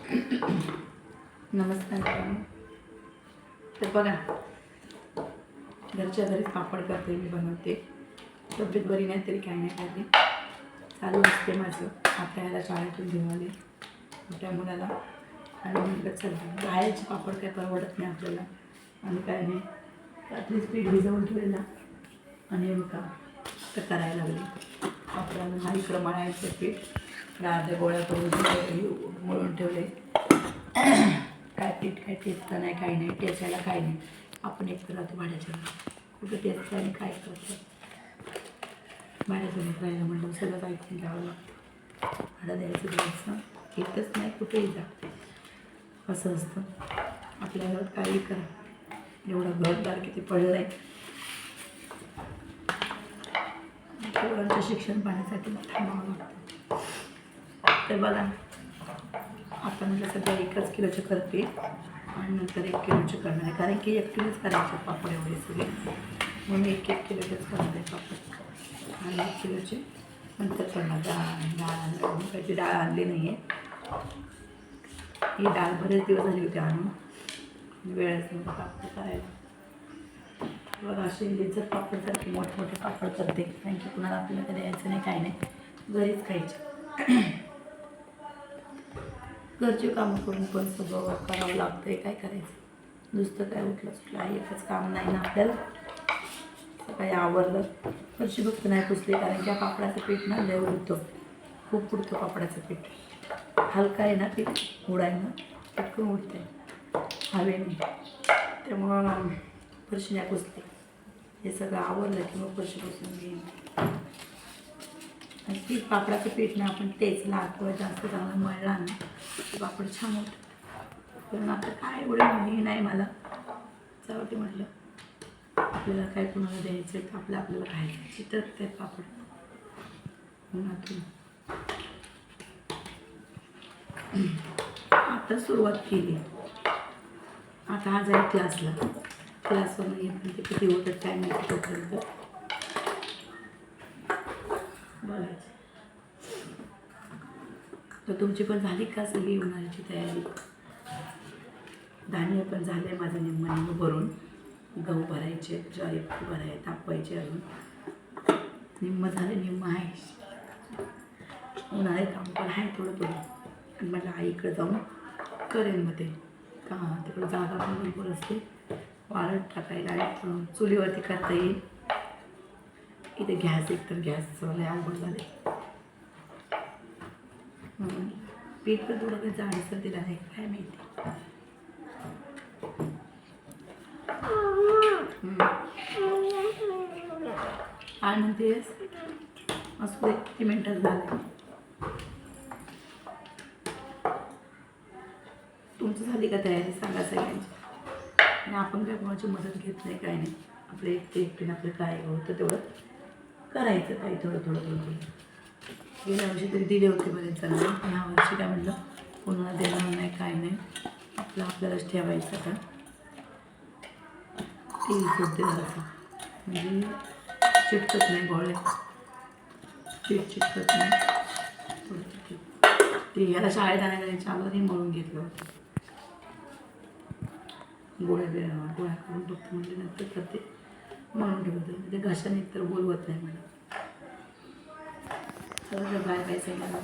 नमस्कार मित्रांनो. तर बघा, घरच्या घरीच पापड करते मी, बनवते. तब्येत बरी नाही तरी काही नाही करते, चालू असते माझं. आता याला शाळेतून घेऊन आले मोठ्या मुलाला आणि म्हटलं चला, बाहेरचे पापड काय परवडत नाही आपल्याला आणि काय नाही. रात्रीच पीठ भिजवून ठेवलेला आणि बघा तर करायला लागले. आपल्याला हा इकडं मळायचं पीठ, अर्ध्या गोळ्या करून मळून ठेवले. काय पीठ काय टेचतं नाही, काही नाही टेचायला, काही नाही. आपण एक राहतो भाड्याच्या कुठं टेचतं आणि काय करतो. भाड्याच्या राहायला म्हटलं सगळंच ऐकून घ्यावं लागतं. भाडं द्यायचं येतच नाही कुठेही जा, असं असतं. आपल्या घरात काही करा, एवढं घरदार किती पडलं आहे. पोरांचं शिक्षण पाहण्यासाठी थांबावं लागतं. तर बघा, आता म्हटलं सध्या 1 किलोचे करते आणि नंतर 1 किलोचे करणार आहे, कारण की 1 किलोच करायचे पापड एवढे सगळे, म्हणून 1 किलोचेच करणार आहे पापड. आणि 1 किलोचे नंतर करणार. डाळ काही डाळ आणली नाही आहे. ही डाळ बरेच दिवस झाली होती आणून, वेळच नव्हता पापड करायला. बघा, असे जर पापडसारखे मोठमोठे पापड करते, कारण की कुणाला आपल्याला द्यायचं नाही, काही नाही, घरीच खायचे. घरचे कामं करून पण सगळं करावं लागतं आहे. काय करायचं, नुसतं काय उठलं सुटलं एकच काम नाही ना आपल्याला. सकाळी आवरलं, फरशी फक्त नाही पुसली, कारण की पापडाचं पीठ ना लय उडतं, खूप उडतं पापडाचं पीठ. हलका आहे ना पीठ, उडायनं पटकन उडतं आहे हवेने, त्यामुळं फरशी नाही पुसली. हे सगळं आवरलं की मग फरशी पुसून घेईन. आणि पीठ, पापडाचं पीठ ना आपण टेचला किंवा जास्त चांगला मळला ना पापड छान होतं. पण आता काय एवढं हे नाही मला, चावते म्हटलं आपल्याला काय कोणाला द्यायचं आहे, आपल्याला खायचं चित्र ते पापड उन्हातून. आता सुरुवात केली. आता आज आहे क्लासवरून येत ते किती होतं काय माहिती तोपर्यंत बघायचं. तर तुमची पण झाली का सगळी उन्हाळ्याची तयारी? धान्य पण झालं आहे माझं निम्म भरून. गहू भरायचे, ज्वारी भरायचे, तापवायचे, अजून निम्म झालं, निम्म आहे. उन्हाळे काम पण आहे थोडं. आणि मला आईकडे जाऊन करेन मग ते का तिकडं जागा पण भरपूर असते, वाळत टाकायला आणि चुलीवरती करता येईल. इथे गॅस, एकतर गॅसचं लय अवघड झाले. पीठ पण थोडं काही जाडसर दिलं नाही, काय माहिती. आणि ते असू दे, किती मिनटात झालं. तुमचं झाली का तयारी सांगा सगळ्यांची. आणि आपण काय कोणाची मदत घेत नाही, काय नाही. आपलं एकटीने आपलं काय होतं तेवढं करायचं, काही थोडं. गेल्या वर्षी तरी दिले होते बरेच जण, ह्या वर्षी काय म्हटलं कोणाला देणार नाही, काय नाही, आपल्यालाच ठेवायचं. का टी व्ही होते जरासं, म्हणजे चिटकत नाही, गोळे पीठ चिटकत नाही. ते याला शाळेत आणायला अगोदर मळून घेतलं होतं. गोळ्या करून बघते म्हणजे नंतर करते, म्हणून ठेवते. म्हणजे घशाने तर बोलवत नाही मला. चला बाय बाय सगळ्यांना.